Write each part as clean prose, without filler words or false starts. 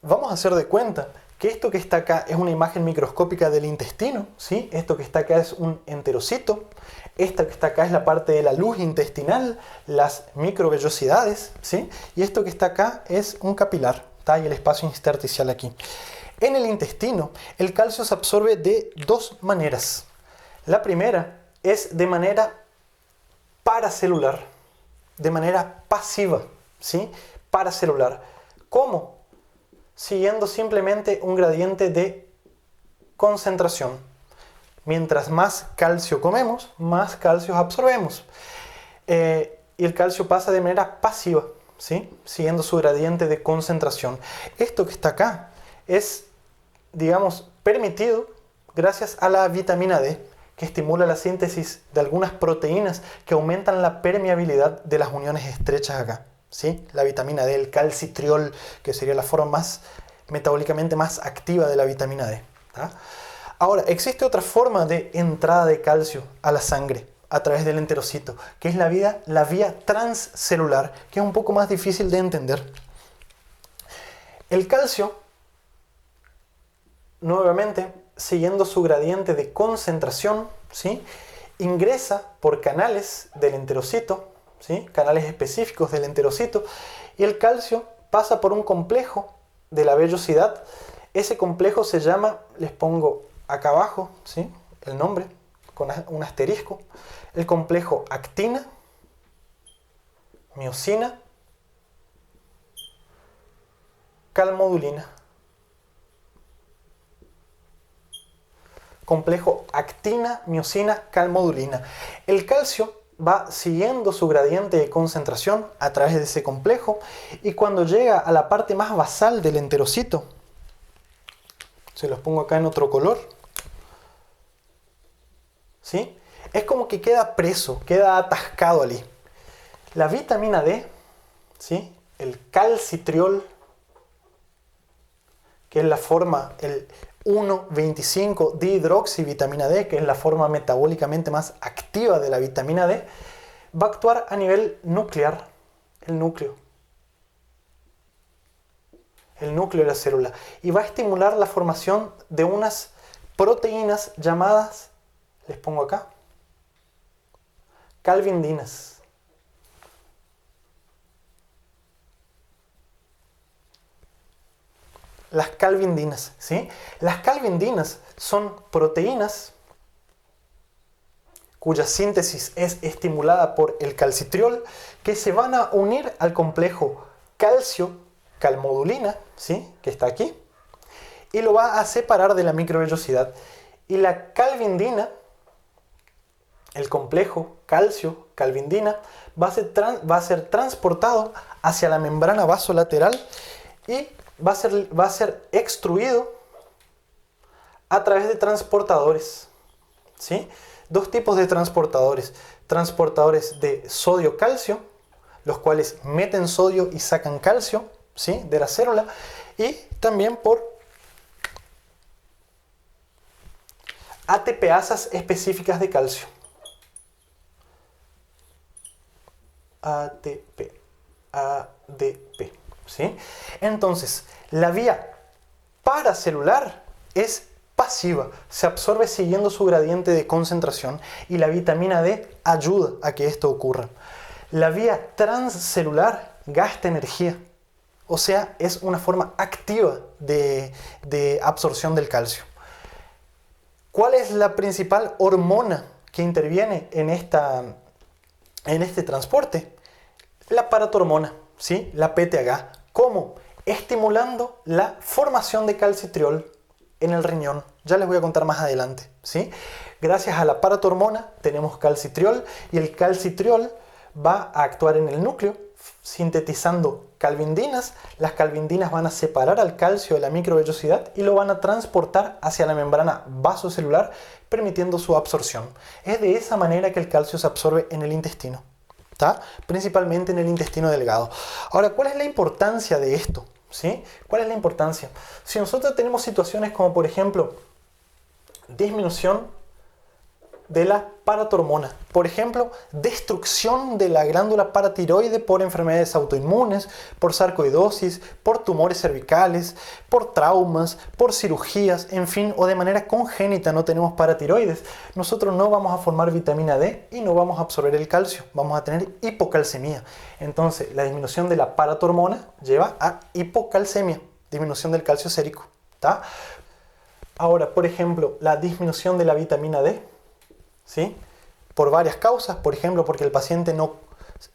vamos a hacer de cuenta que esto que está acá es una imagen microscópica del intestino, ¿sí? Esto que está acá es un enterocito, esta que está acá es la parte de la luz intestinal, las microvellosidades, ¿sí? Y esto que está acá es un capilar, ¿tá? Y el espacio intersticial aquí. En el intestino, el calcio se absorbe de dos maneras. La primera es de manera paracelular, de manera pasiva, ¿sí? Paracelular. ¿Cómo? Siguiendo simplemente un gradiente de concentración. Mientras más calcio comemos, más calcio absorbemos. Y el calcio pasa de manera pasiva, ¿sí? Siguiendo su gradiente de concentración. Esto que está acá es, digamos, permitido gracias a la vitamina D, que estimula la síntesis de algunas proteínas que aumentan la permeabilidad de las uniones estrechas acá, ¿sí? La vitamina D, el calcitriol, que sería la forma más metabólicamente más activa de la vitamina D, ¿tá? Ahora, existe otra forma de entrada de calcio a la sangre a través del enterocito, que es la vía transcelular, que es un poco más difícil de entender. El calcio, nuevamente, siguiendo su gradiente de concentración, ¿sí? Ingresa por canales del enterocito, ¿sí? Canales específicos del enterocito, y el calcio pasa por un complejo de la vellosidad. Ese complejo se llama, les pongo acá abajo, ¿sí? El nombre, con un asterisco, el complejo actina, miosina, calmodulina. Complejo actina, miosina, calmodulina. El calcio va siguiendo su gradiente de concentración a través de ese complejo y cuando llega a la parte más basal del enterocito, se los pongo acá en otro color, ¿sí? Es como que queda preso, queda atascado allí. La vitamina D, ¿sí? El calcitriol, que es la forma, el 1,25 dihidroxivitamina D, que es la forma metabólicamente más activa de la vitamina D, va a actuar a nivel nuclear, el núcleo de la célula, y va a estimular la formación de unas proteínas llamadas, les pongo acá, calvindinas. Las calvindinas, ¿sí? Las calvindinas son proteínas cuya síntesis es estimulada por el calcitriol, que se van a unir al complejo calcio-calmodulina, ¿sí? Que está aquí, y lo va a separar de la microvellosidad. Y la calvindina, el complejo calcio-calvindina, va a ser transportado hacia la membrana vasolateral y va a ser extruido a través de transportadores, ¿sí? Dos tipos de transportadores. Transportadores de sodio-calcio, los cuales meten sodio y sacan calcio, ¿sí? De la célula. Y también por ATPasas específicas de calcio. ADP, ¿sí? Entonces, la vía paracelular es pasiva, se absorbe siguiendo su gradiente de concentración y la vitamina D ayuda a que esto ocurra. La vía transcelular gasta energía, o sea, es una forma activa de absorción del calcio. ¿Cuál es la principal hormona que interviene en este transporte? La paratormona, ¿sí? La PTH. ¿Cómo? Estimulando la formación de calcitriol en el riñón. Ya les voy a contar más adelante, ¿sí? Gracias a la paratormona tenemos calcitriol y el calcitriol va a actuar en el núcleo sintetizando calvindinas. Las calvindinas van a separar al calcio de la microvellosidad y lo van a transportar hacia la membrana vasocelular, permitiendo su absorción. Es de esa manera que el calcio se absorbe en el intestino, ¿tá? Principalmente en el intestino delgado. Ahora, ¿cuál es la importancia de esto? ¿Sí? ¿Cuál es la importancia? Si nosotros tenemos situaciones como, por ejemplo, disminución de la paratormona. Por ejemplo, destrucción de la glándula paratiroide por enfermedades autoinmunes, por sarcoidosis, por tumores cervicales, por traumas, por cirugías, en fin, o de manera congénita no tenemos paratiroides. Nosotros no vamos a formar vitamina D y no vamos a absorber el calcio, vamos a tener hipocalcemia. Entonces, la disminución de la paratormona lleva a hipocalcemia, disminución del calcio sérico, ¿tá? Ahora, por ejemplo, la disminución de la vitamina D, ¿sí? Por varias causas, por ejemplo, porque el paciente no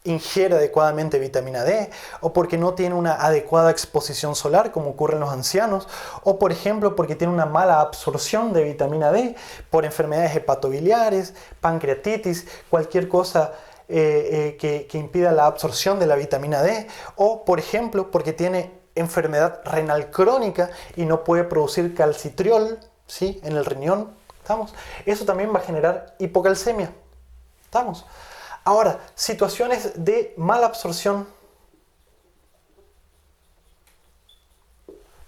ingiere adecuadamente vitamina D, o porque no tiene una adecuada exposición solar, como ocurre en los ancianos, o por ejemplo, porque tiene una mala absorción de vitamina D, por enfermedades hepatobiliares, pancreatitis, cualquier cosa que impida la absorción de la vitamina D, o por ejemplo, porque tiene enfermedad renal crónica y no puede producir calcitriol, ¿sí? En el riñón. ¿Estamos? Eso también va a generar hipocalcemia. ¿Estamos? Ahora, situaciones de mala absorción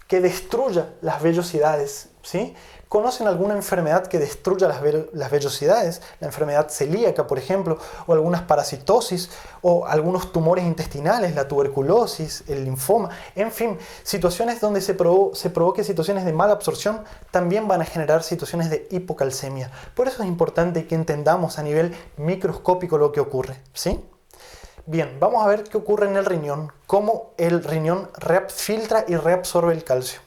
que destruya las vellosidades, ¿sí? ¿Conocen alguna enfermedad que destruya las vellosidades? La enfermedad celíaca, por ejemplo, o algunas parasitosis, o algunos tumores intestinales, la tuberculosis, el linfoma, en fin, situaciones donde se provoque situaciones de mala absorción también van a generar situaciones de hipocalcemia. Por eso es importante que entendamos a nivel microscópico lo que ocurre, ¿sí? Bien, vamos a ver qué ocurre en el riñón, cómo el riñón filtra y reabsorbe el calcio.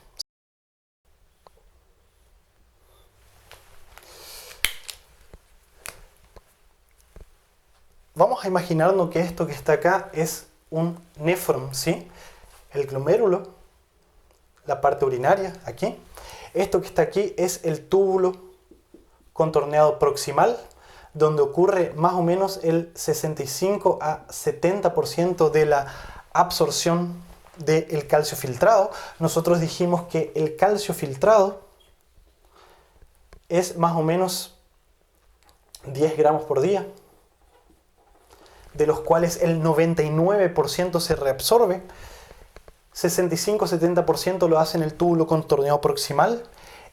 Vamos a imaginarnos que esto que está acá es un néfron, ¿sí? El glomérulo, la parte urinaria, aquí. Esto que está aquí es el túbulo contorneado proximal, donde ocurre más o menos el 65 a 70% de la absorción del calcio filtrado. Nosotros dijimos que el calcio filtrado es más o menos 10 gramos por día, de los cuales el 99% se reabsorbe, 65-70% lo hace en el túbulo contorneado proximal.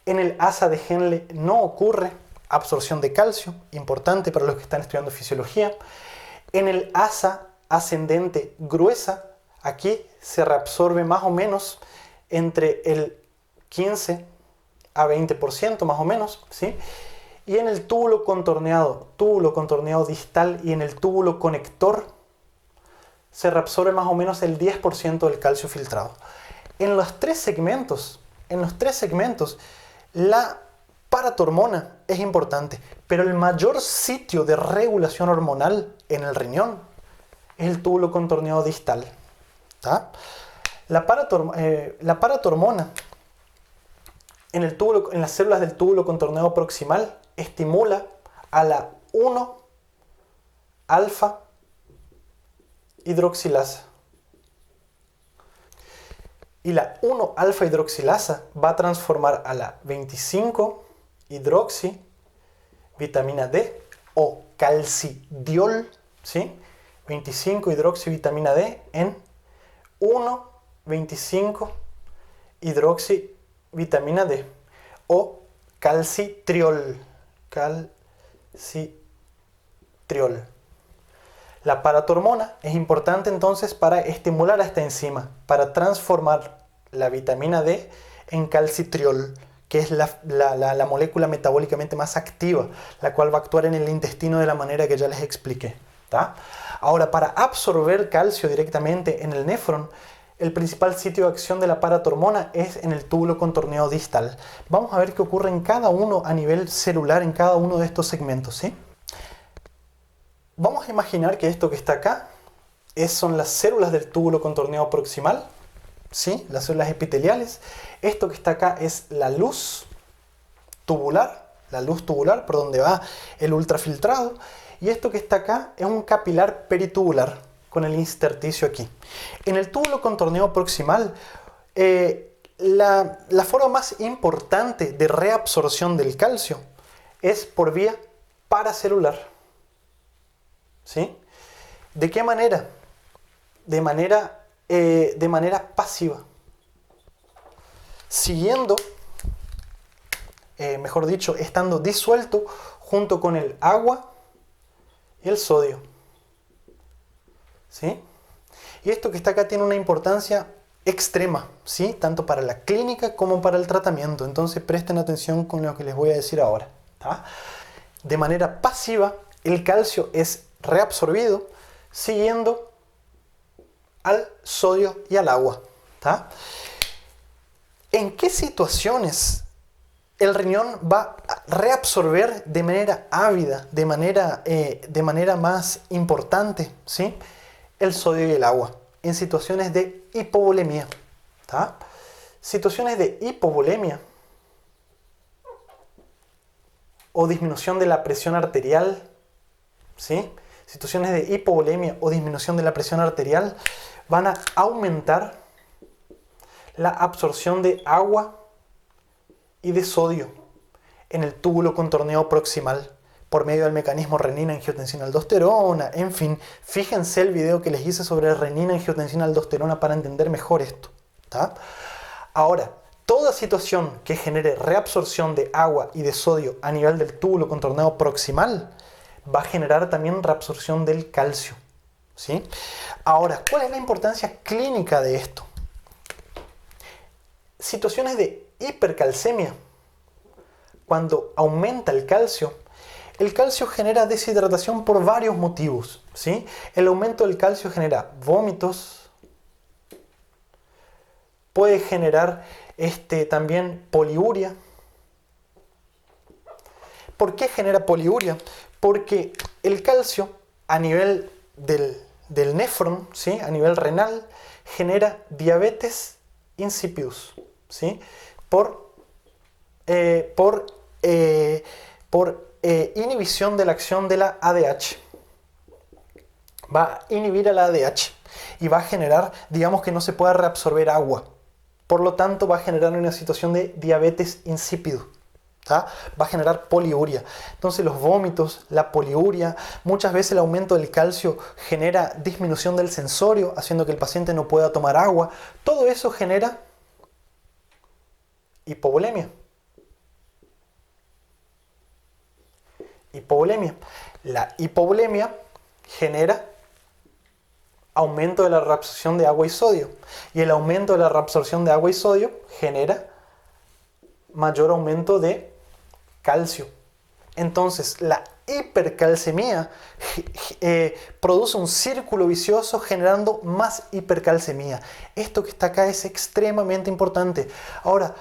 En el asa de Henle no ocurre absorción de calcio, importante para los que están estudiando fisiología. En el asa ascendente gruesa, aquí se reabsorbe más o menos entre el 15 a 20% más o menos, ¿sí? Y en el túbulo contorneado distal y en el túbulo conector se reabsorbe más o menos el 10% del calcio filtrado. En los tres segmentos, la paratormona es importante, pero el mayor sitio de regulación hormonal en el riñón es el túbulo contorneado distal, ¿tá? La paratormona en las células del túbulo contorneado proximal estimula a la 1-alfa hidroxilasa. Y la 1-alfa hidroxilasa va a transformar a la 25-hidroxi vitamina D o calcidiol, ¿sí? 25-hidroxi vitamina D en 1,25-hidroxi vitamina D o calcitriol. La paratormona es importante entonces para estimular a esta enzima, para transformar la vitamina D en calcitriol, que es la molécula metabólicamente más activa, la cual va a actuar en el intestino de la manera que ya les expliqué, ¿tá? Ahora, para absorber calcio directamente en el néfron, el principal sitio de acción de la paratormona es en el túbulo contorneado distal. Vamos a ver qué ocurre en cada uno a nivel celular, en cada uno de estos segmentos, ¿sí? Vamos a imaginar que esto que está acá son las células del túbulo contorneado proximal, ¿sí? Las células epiteliales. Esto que está acá es la luz tubular por donde va el ultrafiltrado. Y esto que está acá es un capilar peritubular con el intersticio aquí. En el túbulo contorneado proximal, la forma más importante de reabsorción del calcio es por vía paracelular, ¿sí? ¿De qué manera? De manera pasiva. Siguiendo, mejor dicho, estando disuelto junto con el agua y el sodio. ¿Sí? Y esto que está acá tiene una importancia extrema, ¿sí? Tanto para la clínica como para el tratamiento. Entonces presten atención con lo que les voy a decir ahora. ¿Tá? De manera pasiva, el calcio es reabsorbido siguiendo al sodio y al agua. ¿Tá? ¿En qué situaciones el riñón va a reabsorber de manera ávida, de manera más importante, ¿sí? el sodio y el agua? En situaciones de hipovolemia. ¿Tá? Situaciones de hipovolemia o disminución de la presión arterial, ¿sí? Situaciones de hipovolemia o disminución de la presión arterial van a aumentar la absorción de agua y de sodio en el túbulo contorneado proximal por medio del mecanismo renina-angiotensina-aldosterona. En fin, fíjense el video que les hice sobre renina-angiotensina-aldosterona para entender mejor esto. ¿Tá? Ahora, toda situación que genere reabsorción de agua y de sodio a nivel del túbulo contorneado proximal va a generar también reabsorción del calcio. ¿Sí? Ahora, ¿cuál es la importancia clínica de esto? Situaciones de hipercalcemia. Cuando aumenta el calcio genera deshidratación por varios motivos. ¿Sí? El aumento del calcio genera vómitos, puede generar también poliuria. ¿Por qué genera poliuria? Porque el calcio a nivel del néfron, ¿sí? A nivel renal, genera diabetes insipidus, ¿sí? Por inhibición de la acción de la ADH. Va a inhibir a la ADH y va a generar, digamos, que no se pueda reabsorber agua. Por lo tanto, va a generar una situación de diabetes insípido. ¿Tá? Va a generar poliuria. Entonces los vómitos, la poliuria, muchas veces el aumento del calcio genera disminución del sensorio, haciendo que el paciente no pueda tomar agua. Todo eso genera hipovolemia. Hipovolemia. La hipovolemia genera aumento de la reabsorción de agua y sodio. Y el aumento de la reabsorción de agua y sodio genera mayor aumento de calcio. Entonces, la hipercalcemia produce un círculo vicioso generando más hipercalcemia. Esto que está acá es extremadamente importante. Ahora,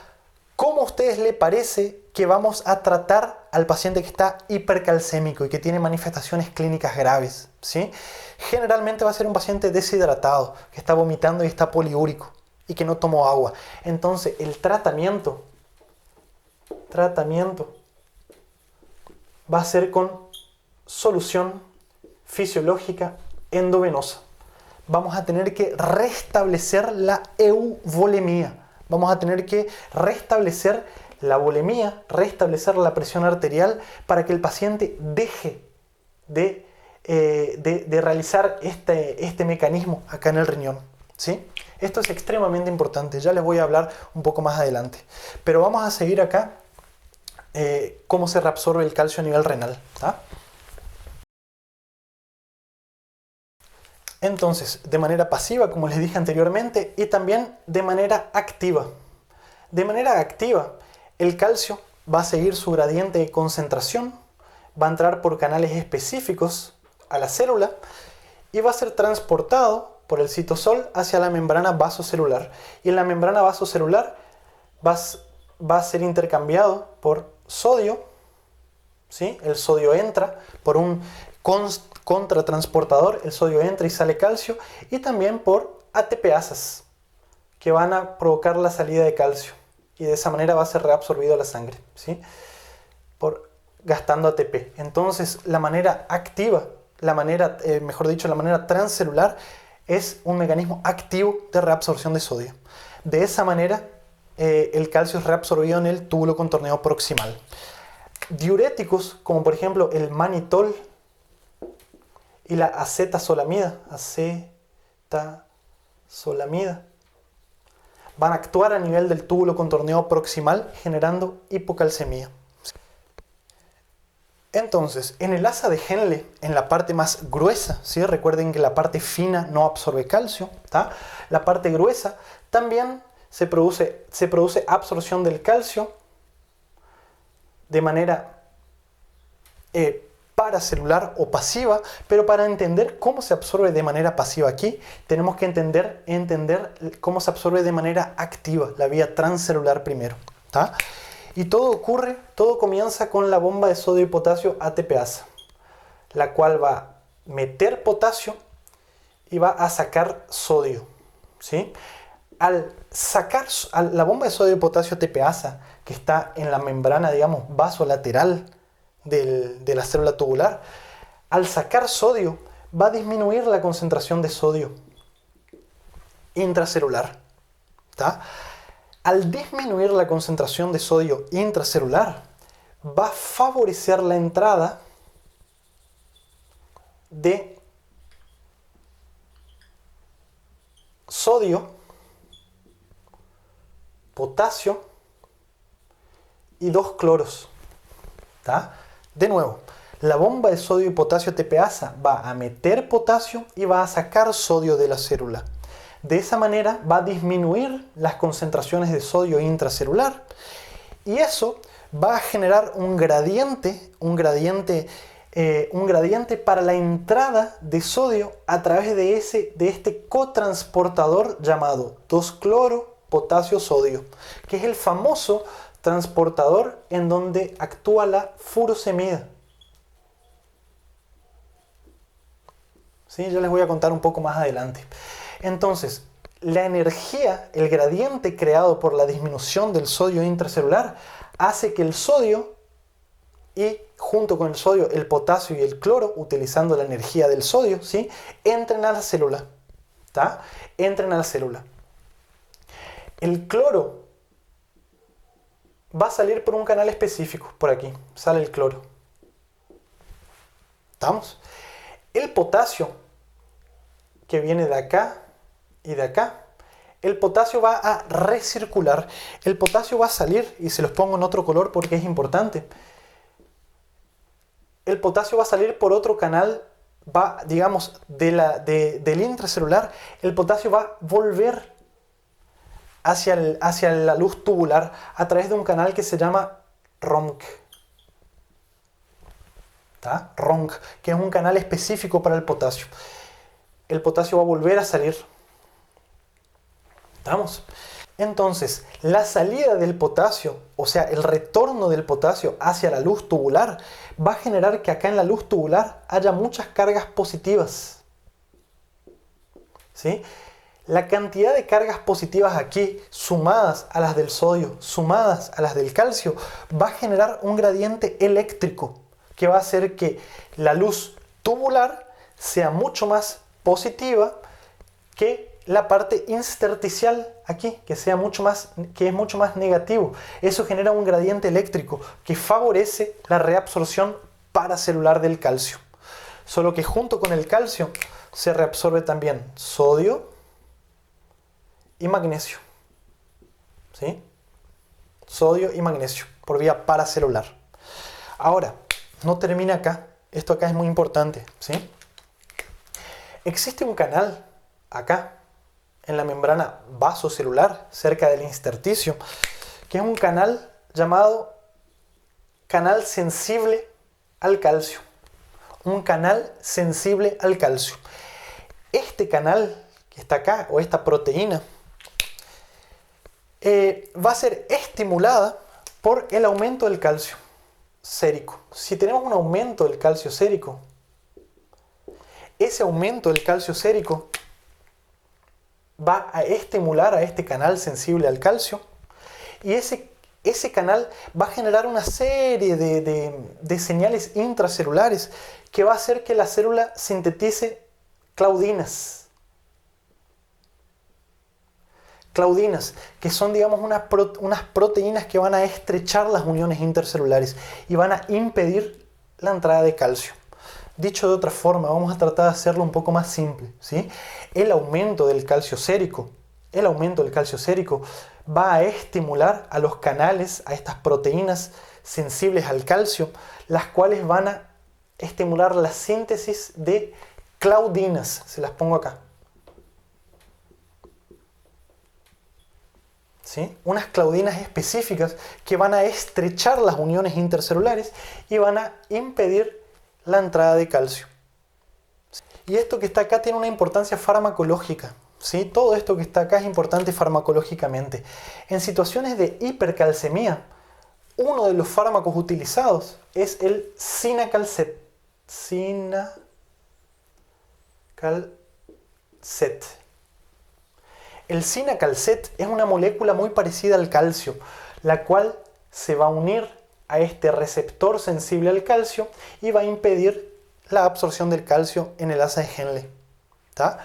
¿cómo a ustedes les parece que vamos a tratar al paciente que está hipercalcémico y que tiene manifestaciones clínicas graves? ¿Sí? Generalmente va a ser un paciente deshidratado, que está vomitando y está poliúrico y que no tomó agua. Entonces, el tratamiento va a ser con solución fisiológica endovenosa. Vamos a tener que restablecer la euvolemia. Vamos a tener que restablecer la volemia, restablecer la presión arterial para que el paciente deje de realizar este mecanismo acá en el riñón. ¿Sí? Esto es extremadamente importante. Ya les voy a hablar un poco más adelante. Pero vamos a seguir acá cómo se reabsorbe el calcio a nivel renal. ¿Tá? Entonces, de manera pasiva, como les dije anteriormente, y también de manera activa. De manera activa, el calcio va a seguir su gradiente de concentración, va a entrar por canales específicos a la célula y va a ser transportado por el citosol hacia la membrana vasocelular. Y en la membrana vasocelular va a ser intercambiado por sodio, ¿sí? El sodio entra por un contratransportador, el sodio entra y sale calcio, y también por ATPasas, que van a provocar la salida de calcio, y de esa manera va a ser reabsorbido a la sangre, ¿sí? Gastando ATP. Entonces, la manera activa, la manera transcelular, es un mecanismo activo de reabsorción de sodio. De esa manera, el calcio es reabsorbido en el túbulo contorneado proximal. Diuréticos, como por ejemplo el manitol y la acetazolamida, van a actuar a nivel del túbulo contorneado proximal generando hipocalcemia. Entonces, en el asa de Henle, en la parte más gruesa, ¿sí? Recuerden que la parte fina no absorbe calcio, ¿tá? La parte gruesa también se produce absorción del calcio de manera paracelular o pasiva, pero para entender cómo se absorbe de manera pasiva aquí, tenemos que entender cómo se absorbe de manera activa, la vía transcelular primero, ¿tá? Y todo comienza con la bomba de sodio y potasio ATPasa, la cual va a meter potasio y va a sacar sodio, ¿sí? Al sacar la bomba de sodio y potasio ATPasa, que está en la membrana, digamos, vasolateral de la célula tubular, al sacar sodio va a disminuir la concentración de sodio intracelular, ¿tá? Al disminuir la concentración de sodio intracelular, va a favorecer la entrada de sodio, potasio y 2 cloros, ¿tá? De nuevo, la bomba de sodio y potasio ATPasa va a meter potasio y va a sacar sodio de la célula. De esa manera va a disminuir las concentraciones de sodio intracelular y eso va a generar un gradiente para la entrada de sodio a través de este cotransportador llamado 2-cloro-potasio-sodio, que es el famoso transportador en donde actúa la furosemida. ¿Sí? Yo les voy a contar un poco más adelante. Entonces, la energía, el gradiente creado por la disminución del sodio intracelular, hace que el sodio y junto con el sodio, el potasio y el cloro, utilizando la energía del sodio, ¿sí? Entren a la célula, ¿tá? Entren a la célula. El cloro va a salir por un canal específico, por aquí, sale el cloro. ¿Estamos? El potasio, que viene de acá y de acá, el potasio va a recircular. El potasio va a salir, y se los pongo en otro color porque es importante. El potasio va a salir por otro canal, digamos, del intracelular. El potasio va a volver hacia la luz tubular a través de un canal que se llama RONC. ¿Tá? RONC, que es un canal específico para el potasio. El potasio va a volver a salir. ¿Estamos? Entonces, la salida del potasio, o sea, el retorno del potasio hacia la luz tubular, va a generar que acá en la luz tubular haya muchas cargas positivas. ¿Sí? La cantidad de cargas positivas aquí, sumadas a las del sodio, sumadas a las del calcio, va a generar un gradiente eléctrico que va a hacer que la luz tubular sea mucho más positiva que la parte intersticial aquí, que es mucho más negativo. Eso genera un gradiente eléctrico que favorece la reabsorción paracelular del calcio. Solo que junto con el calcio se reabsorbe también sodio y magnesio. ¿Sí? Sodio y magnesio por vía paracelular. Ahora, no termina acá. Esto acá es muy importante. ¿Sí? Existe un canal acá en la membrana vasocelular, cerca del intersticio, que es un canal llamado canal sensible al calcio. Un canal sensible al calcio. Este canal que está acá, o esta proteína, va a ser estimulada por el aumento del calcio sérico. Si tenemos un aumento del calcio sérico, ese aumento del calcio sérico va a estimular a este canal sensible al calcio y ese canal va a generar una serie de señales intracelulares que va a hacer que la célula sintetice claudinas. Claudinas, que son, digamos, unas proteínas que van a estrechar las uniones intercelulares y van a impedir la entrada de calcio. Dicho de otra forma, vamos a tratar de hacerlo un poco más simple, ¿sí? El aumento del calcio sérico va a estimular a los canales, a estas proteínas sensibles al calcio, las cuales van a estimular la síntesis de claudinas. Se las pongo acá. ¿Sí? Unas claudinas específicas que van a estrechar las uniones intercelulares y van a impedir la entrada de calcio. Y esto que está acá tiene una importancia farmacológica. ¿Sí? Todo esto que está acá es importante farmacológicamente. En situaciones de hipercalcemia, uno de los fármacos utilizados es el cinacalcet. El cinacalcet es una molécula muy parecida al calcio, la cual se va a unir a este receptor sensible al calcio y va a impedir la absorción del calcio en el asa de Henle. ¿Tá?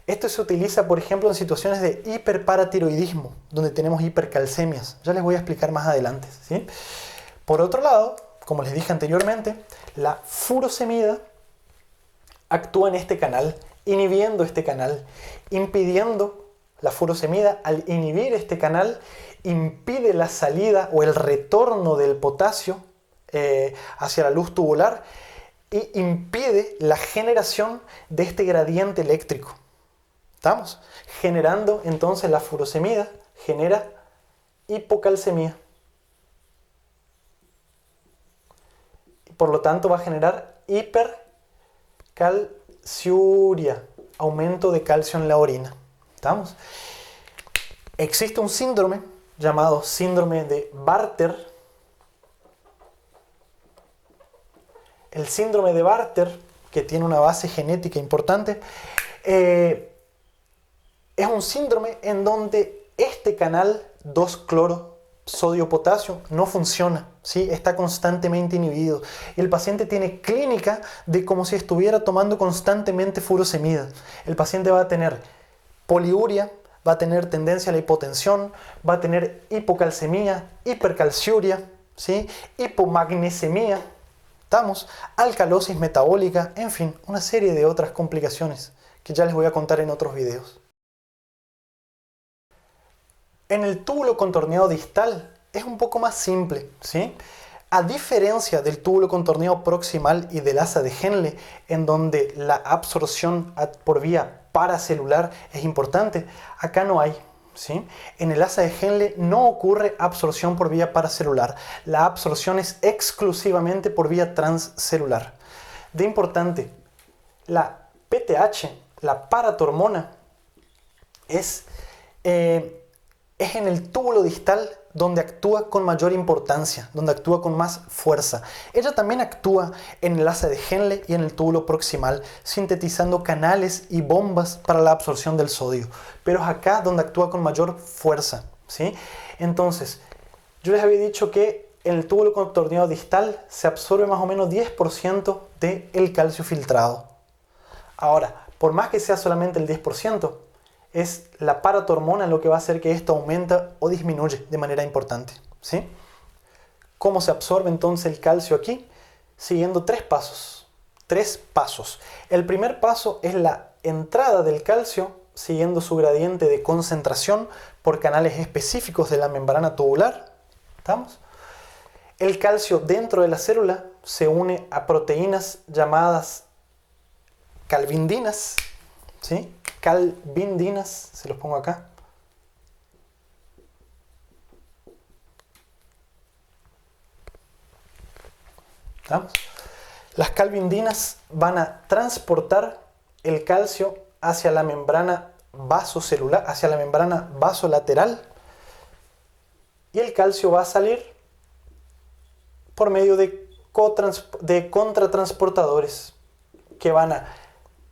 Esto se utiliza, por ejemplo, en situaciones de hiperparatiroidismo, donde tenemos hipercalcemias. Ya les voy a explicar más adelante, ¿sí? Por otro lado, como les dije anteriormente, la furosemida actúa en este canal, inhibiendo este canal, impidiendo la furosemida. Al inhibir este canal, impide la salida o el retorno del potasio hacia la luz tubular y impide la generación de este gradiente eléctrico. ¿Estamos? Generando entonces la furosemida, genera hipocalcemia. Por lo tanto va a generar hipercalciuria, aumento de calcio en la orina. ¿Estamos? Existe un síndrome llamado síndrome de Bartter. El síndrome de Bartter, que tiene una base genética importante, es un síndrome en donde este canal 2-cloro-sodio-potasio no funciona, ¿sí? Está constantemente inhibido. Y el paciente tiene clínica de como si estuviera tomando constantemente furosemida. El paciente va a tener poliuria, va a tener tendencia a la hipotensión, va a tener hipocalcemia, hipercalciuria, ¿sí? Hipomagnesemia, ¿estamos? Alcalosis metabólica, en fin, una serie de otras complicaciones que ya les voy a contar en otros videos. En el túbulo contorneado distal es un poco más simple, ¿sí? A diferencia del túbulo contorneado proximal y del asa de Henle, en donde la absorción por vía paracelular es importante, acá no hay, ¿sí? En el asa de Henle no ocurre absorción por vía paracelular. La absorción es exclusivamente por vía transcelular. De importante, la PTH, la paratormona, es en el túbulo distal donde actúa con mayor importancia, donde actúa con más fuerza. Ella también actúa en el asa de Henle y en el túbulo proximal, sintetizando canales y bombas para la absorción del sodio. Pero es acá donde actúa con mayor fuerza, ¿sí? Entonces, yo les había dicho que en el túbulo contorneado distal se absorbe más o menos 10% del calcio filtrado. Ahora, por más que sea solamente el 10%, es la paratormona lo que va a hacer que esto aumenta o disminuye de manera importante, ¿sí? ¿Cómo se absorbe entonces el calcio aquí? Siguiendo tres pasos. El primer paso es la entrada del calcio siguiendo su gradiente de concentración por canales específicos de la membrana tubular. ¿Estamos? El calcio dentro de la célula se une a proteínas llamadas calvindinas, ¿sí? Calvindinas, se los pongo acá. ¿Estamos? Las calvindinas van a transportar el calcio hacia la membrana vasocelular, hacia la membrana vasolateral, y el calcio va a salir por medio de contratransportadores que van a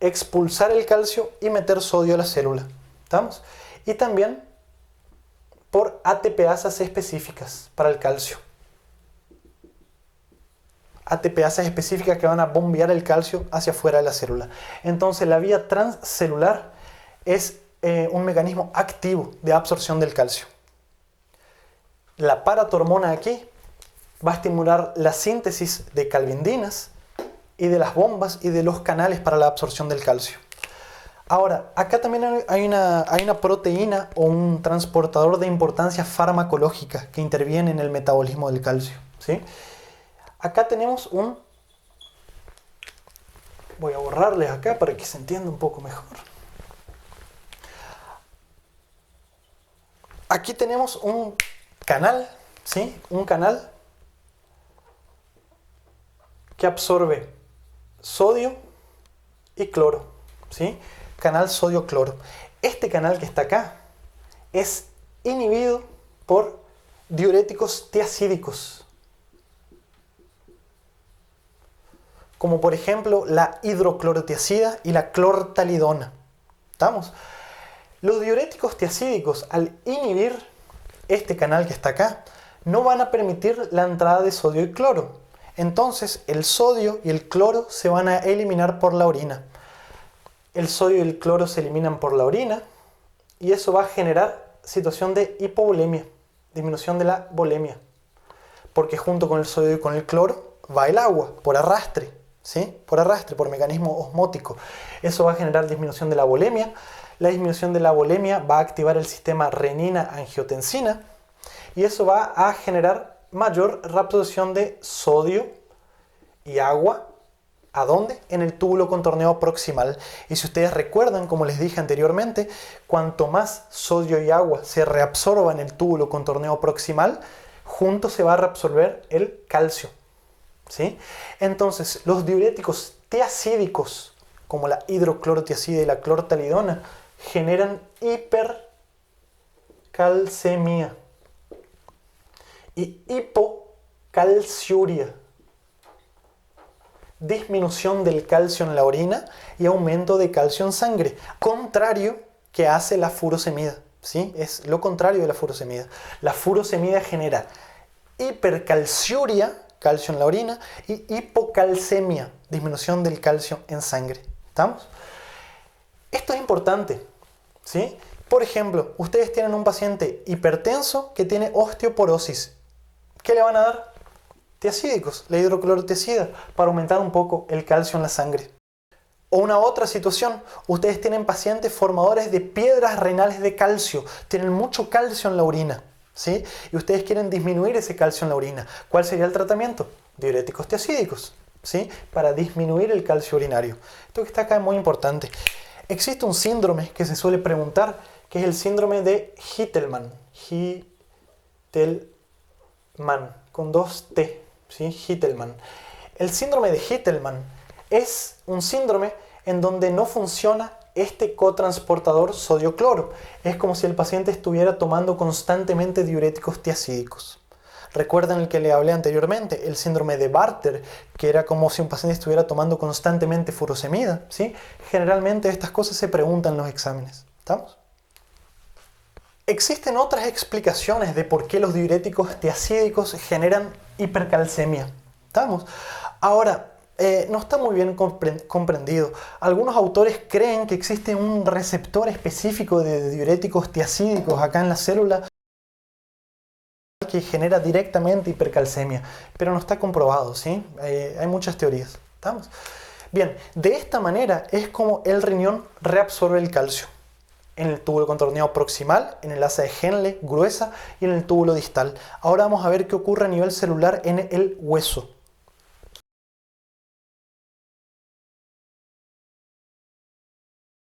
expulsar el calcio y meter sodio a la célula. ¿Estamos? Y también por ATPasas específicas para el calcio. ATPasas específicas que van a bombear el calcio hacia afuera de la célula. Entonces la vía transcelular es un mecanismo activo de absorción del calcio. La paratormona aquí va a estimular la síntesis de calvindinas y de las bombas y de los canales para la absorción del calcio. Ahora, acá también hay una proteína o un transportador de importancia farmacológica que interviene en el metabolismo del calcio, ¿sí? Acá tenemos un... Voy a borrarles acá para que se entienda un poco mejor. Aquí tenemos un canal, ¿sí? Un canal que absorbe sodio y cloro, ¿sí? Canal sodio-cloro. Este canal que está acá es inhibido por diuréticos tiacídicos, como por ejemplo la hidroclorotiazida y la clortalidona. ¿Estamos? Los diuréticos tiacídicos, al inhibir este canal que está acá, no van a permitir la entrada de sodio y cloro. Entonces el sodio y el cloro se van a eliminar por la orina. El sodio y el cloro se eliminan por la orina y eso va a generar situación de hipovolemia, disminución de la volemia, porque junto con el sodio y con el cloro va el agua por arrastre, ¿sí? Por arrastre, por mecanismo osmótico. Eso va a generar disminución de la volemia. La disminución de la volemia va a activar el sistema renina-angiotensina y eso va a generar mayor reabsorción de sodio y agua. ¿A dónde? En el túbulo contorneado proximal. Y si ustedes recuerdan, como les dije anteriormente, cuanto más sodio y agua se reabsorba en el túbulo contorneado proximal, junto se va a reabsorber el calcio, ¿sí? Entonces, los diuréticos tiacídicos, como la hidroclorotiazida y la clortalidona, generan hipercalcemia y hipocalciuria, disminución del calcio en la orina y aumento de calcio en sangre, contrario que hace la furosemida, ¿sí? Es lo contrario de la furosemida. La furosemida genera hipercalciuria, calcio en la orina, y hipocalcemia, disminución del calcio en sangre. ¿Estamos? Esto es importante, ¿sí? Por ejemplo, ustedes tienen un paciente hipertenso que tiene osteoporosis. ¿Qué le van a dar? Tiacídicos, la hidroclorotiazida, para aumentar un poco el calcio en la sangre. O una otra situación, ustedes tienen pacientes formadores de piedras renales de calcio, tienen mucho calcio en la orina, ¿sí? Y ustedes quieren disminuir ese calcio en la orina. ¿Cuál sería el tratamiento? Diuréticos tiacídicos, ¿sí? Para disminuir el calcio urinario. Esto que está acá es muy importante. Existe un síndrome que se suele preguntar, que es el síndrome de Hittelmann. Hittelmann, con 2 T. ¿Sí? Hittelmann. El síndrome de Hittelmann es un síndrome en donde no funciona este cotransportador sodio-cloro. Es como si el paciente estuviera tomando constantemente diuréticos tiacídicos. Recuerden el que le hablé anteriormente, el síndrome de Bartter, que era como si un paciente estuviera tomando constantemente furosemida, ¿sí? Generalmente estas cosas se preguntan en los exámenes. ¿Estamos? Existen otras explicaciones de por qué los diuréticos tiacídicos generan hipercalcemia. ¿Estamos? Ahora, no está muy bien comprendido. Algunos autores creen que existe un receptor específico de diuréticos tiacídicos acá en la célula que genera directamente hipercalcemia, pero no está comprobado, ¿sí? Hay muchas teorías. ¿Estamos? Bien, de esta manera es como el riñón reabsorbe el calcio. En el túbulo contorneado proximal, en el asa de Henle gruesa y en el túbulo distal. Ahora vamos a ver qué ocurre a nivel celular en el hueso.